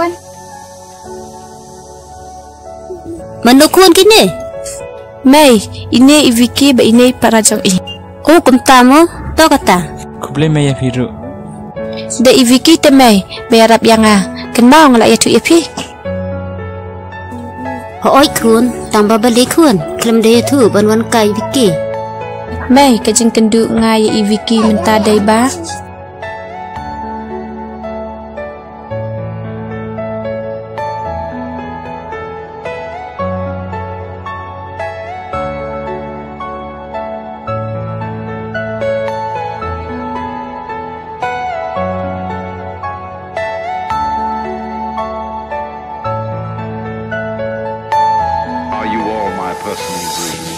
Wan. Menukun kini. May, ini Vicky ba ini parajang i. Oh, kumtamo, to kata. Kuble May ya Firu. Da Vicky te May, bayarap yang kenal ngelak ya tu ipi. Hoi kun, tambah balik kun. Kelam dia tu banwan kai Vicky. May, kajing tendu ngai ya Vicky mentadai ba. Are you all my personal dreams?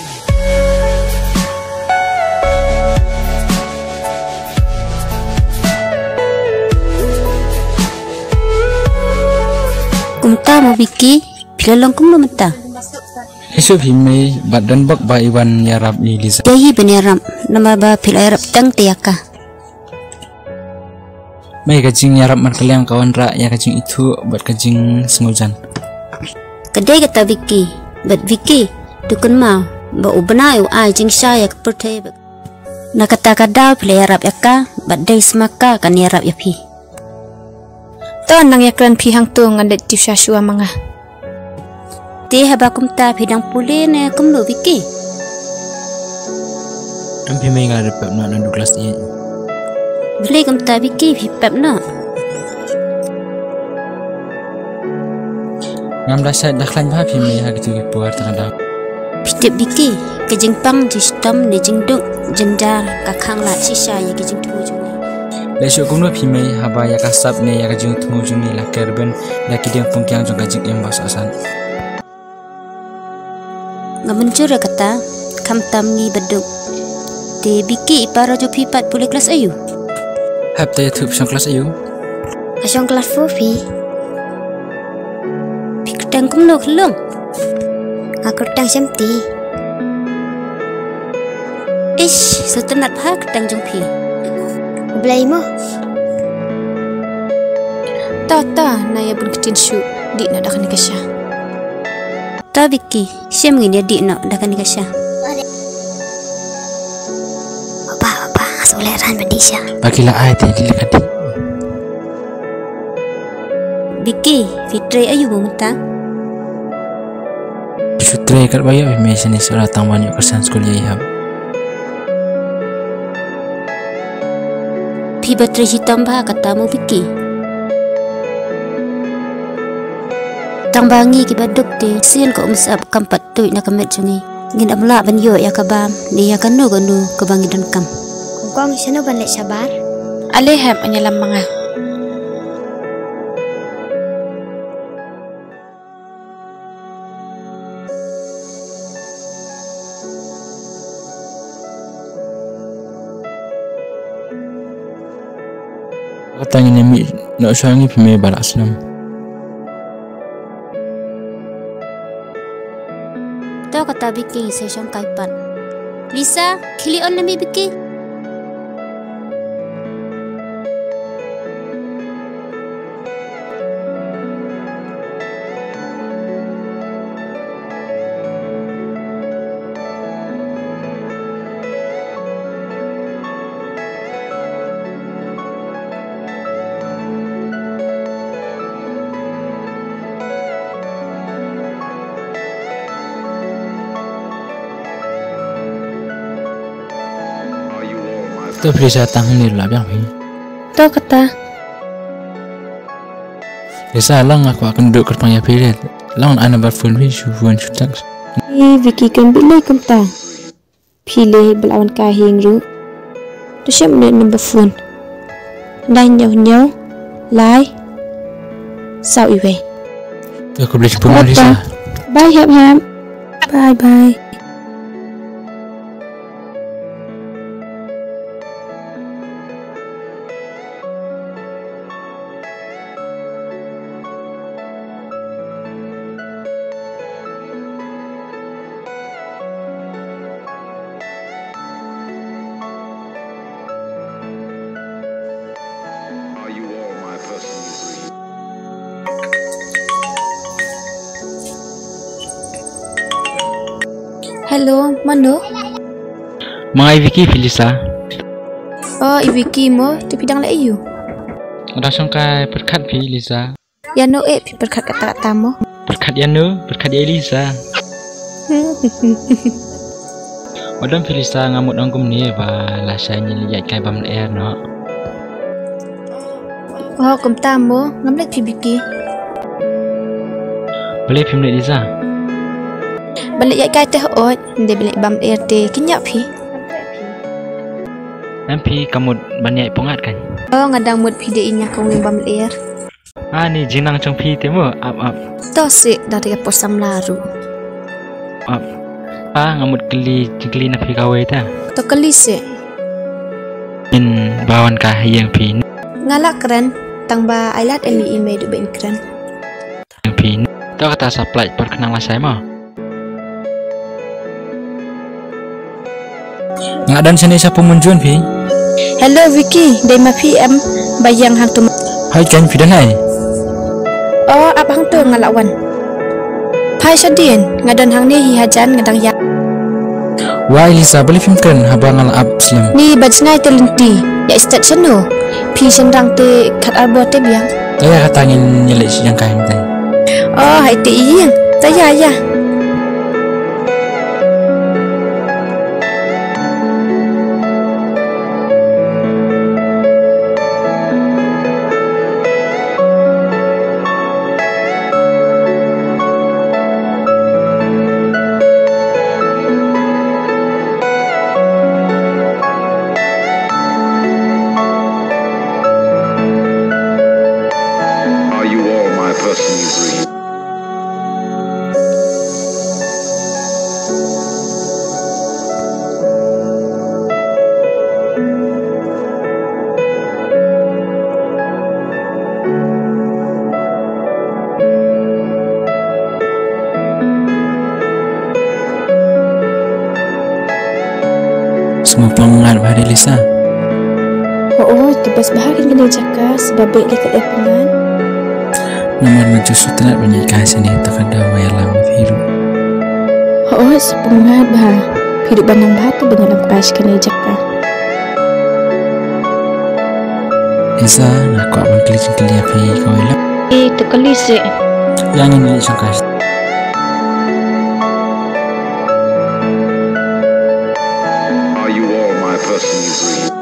Kumtamo Vicky, pilalong kum lumenta. Isu May badan bak ba Iwan yarab ni Liza. Jayi beneram, nama ba pilarap tang tiaka. May kajing yarab markaliang kawan ra ya kajing itu buat kajing sengujan. Kedai kata Vicky, but Vicky, dukun mau, ba ubna yu ai jing saya kepertai. Na kata kada pilarap yaka, but dai semaka kan yarap yapi. To nang yakran pi hang tu ngandet ti syashua manga. Ti haba kumta pidang puli ne kumlo Vicky. Ampi May nga repap na nandu kelas ni. Beli kumta Vicky pipap na. Ngam dasar daklan ba May ha gitu puar tengah. Pitip Vicky, kejing pang jistom ne jingduk jendar kakang la sisa ya kejing tuju. Lesyo kumno May haba ya kasap ne ya kajing tungujung ni la kerben la kidang pungkyang jong kajing embas asan. Ngamuncur kata kam tamni beduk. Te Vicky ipara jo pipat pulih kelas ayu. Hab ta ya tup sang kelas ayu. Asyong kelas fofi. Piketang kumlo kelong. Aku tang semti. Ish, setenat hak tang jong pi. Belai mo. Ta na ya bun ketin shu di na dak ni kasya. Ta Vicky, siya mungkin ya di no dakan nikasya. Apa, soleran bedisya. Bagilah ai te dilekati. Vicky, Fitri ayu bumta. Sutre kat bayak May sini solat tangwan yuk kesan sekolah ya. Pi bateri hitam bah katamu Vicky. Tang bangi ki baduk te sian ko umsap kampat tu na kamet jungi. Ngin amla ban yo ya kabam ni ya kanu ke bangi dan kam. Kong sino ban le sabar. Alehem anyalam manga. Katanya ni nak sangi May balak senam. Tahu kata Vicky saya syang kaipan. Lisa, kili on nami Vicky. Tu perisa tang ni lah biang May. To kata Desa lang aku akan duduk kerpang ya pilih. Lang ana berfun wi shufuan shutak. Vicky kan bilai kumta. Pilih belawan kahing ru. Tu siap menit number phone. Dan nyaw lai. Sao iwe. Tu aku boleh sepuluh Desa. Bye ham. Bye. Are you all my personal dreams? Hello, mano? Mga Vicky Filisa. Oh, Vicky mo, ti pidang la iyo. Rasong kay perkat Filisa. Yano pi berkat kata-kata mo. Perkat perkat Elisa. Wadam Filisa ngamut anggum ni ba lasanya liat kay bam air no. Oh, kum tamo, ngamlek pi Vicky. Boleh film Elisa. Balik yat kay teh ot, de balik bam air te kinyak pi. Nampi kamut banyak pongat kan. Oh, ngadang mut pi de inya kawing bam air. Ni jinang chong pi temo up. Tosik dari posam laru. Up. Ngamut keli na pi kawe ta. To kelise. In bawan ka yang pi. Ngalak keren, tang ba ailat eli ime du ben keren. Yang pi. To kata supply perkenal saya mah. Ngadan sini siapa munjun pi? Hello Vicky, day ma PM bayang hang tu. Hai kan pi danai. Oh, apa hang tu ngalawan? Pai Shadien, ngadan hang ni hi hajan ngadang ya. Wah Elisa boleh film kan habang ngal up slam. Ni bajnai telenti, ya istat seno. Pi sendang te kat arbo te biang. Saya katangin nyelek yang kain teh. Oh, hai te iyang. Taya ya. Are you all my personal dream? Semua pengat hari Elisa. Oh, tebas bahagian kena cakap sebab baik dia kat pengan. Nomor maju sutra banyak kasih ni tak ada wayalam biru. Oh, sepengat bah. Hidup bandang bah tu banyak lampas kena cakap. Elisa nak kuat bangkili cengkeli api kau elok. Tu kelise. Yang ini sangkas. Are you all my personal dream?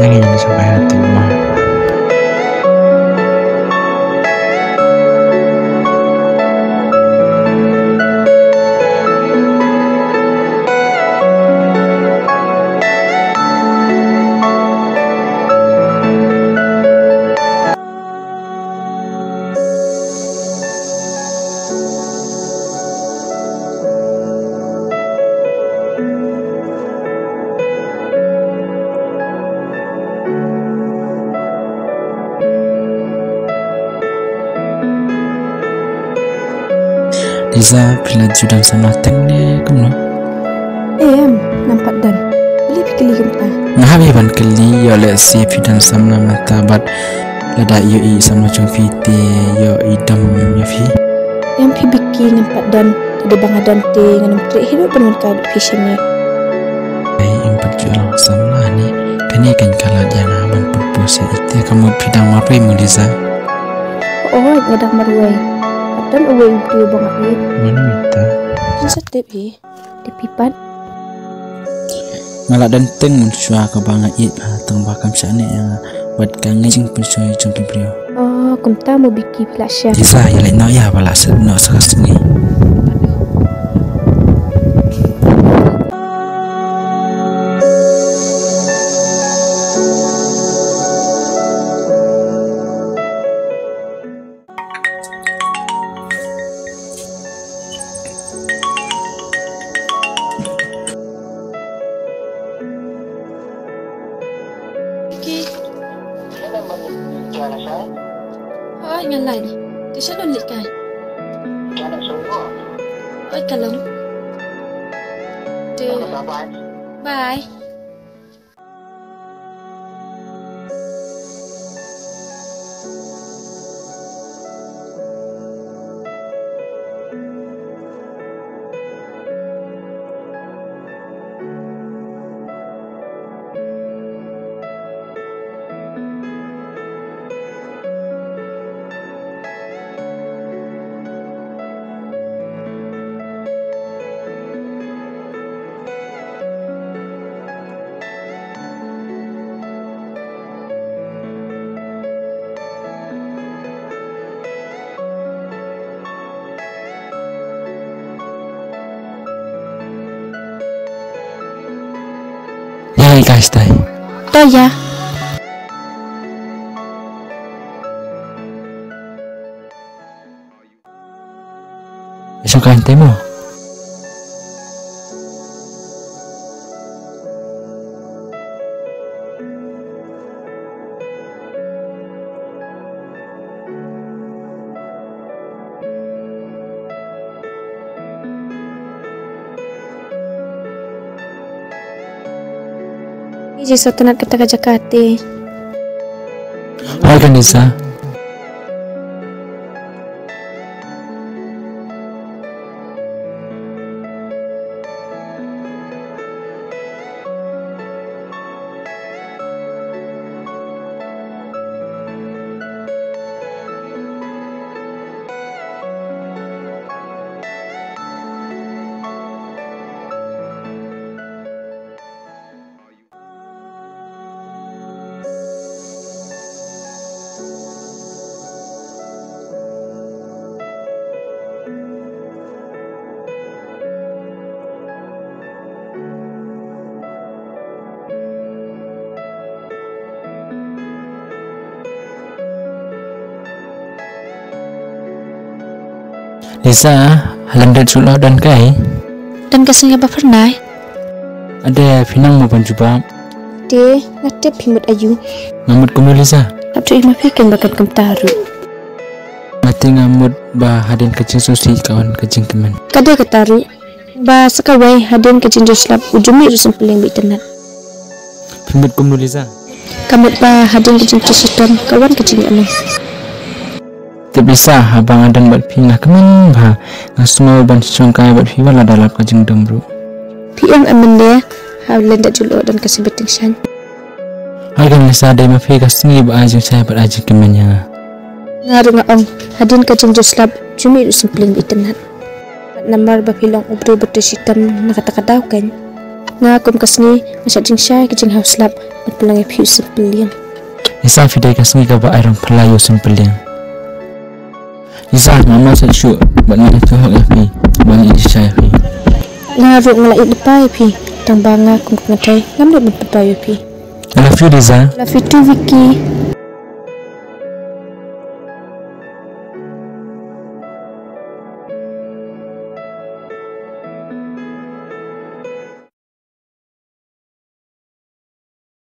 Yang ini sampai hati mah. Liza bila judang sama tengne kamu. Nampak dan. Boleh fikir lagi kita. Ngahabi ban keli yo le si fidan sama mata bat lada yo I sama chung fiti yo idam yo fi. Yang pi biki nampak dan ada bang adan te ngan putri hidup penuh ka vision ni. Ai empat jual sama ni kani kan kala dia ngaban purpose itu kamu fidang apa mu Liza? Oh, ngadang marwai. Dan away dia bang ai. Mana minta? Setep hi. Di pipat. Ngalak dan teng muncua ke bangat it teng bakam sana yang buat kangen jing pensoi jong kibrio. Oh, kumta mau biki plasya. Liza ya le no ya balas no sakas ni. ngan lại này. Tôi sẽ đồn liệt cài. Ôi cả lắm. Bye. Hey guys, tay. Tôi ya. Besok kan temo. Ije sotanat kata ka Jakarta. Kan Nisa. Nisa, halandet sulah dan kai. Dan kasihnya apa pernah? Ada pinang mau panjuba. De, natep himut ayu. Ngamut kumul Lisa. Abdu ima pikan bakat kemtaru. Mati ngamut bah hadin kecing susi kawan kecing kemen. Kada ketaru. Ba sakawai hadin kecing joslap ujumi rusun peling bitenat. Pimut kumul Lisa. Kamut ba hadin kecing susiton kawan kecing anu. Bisa abang adan buat pindah kemen bah ngasuma ban congkai buat piwala dalap kajeng demru. Piang amende hawlen dak julo dan kasibeting shan. Hargan Lisa ada mafi kasni ba ajeng saya buat ajeng kemennya. Ngaru ngaong hadin kajeng joslap jumi rusun peling bitenat. Namar ba pilong ubro bertesitan nakatakadaw kan. Ngakum kasni masyading syai kajeng hauslap buat pelangi piu sempelian. Lisa fidai kasni ka ba airong pelayo sempelian. Isa mama secu bani itu hak api bani saya api ngaru ngalai depai pi tang banga kum ngatai ngamle ben depai pi I love you Liza love you too Vicky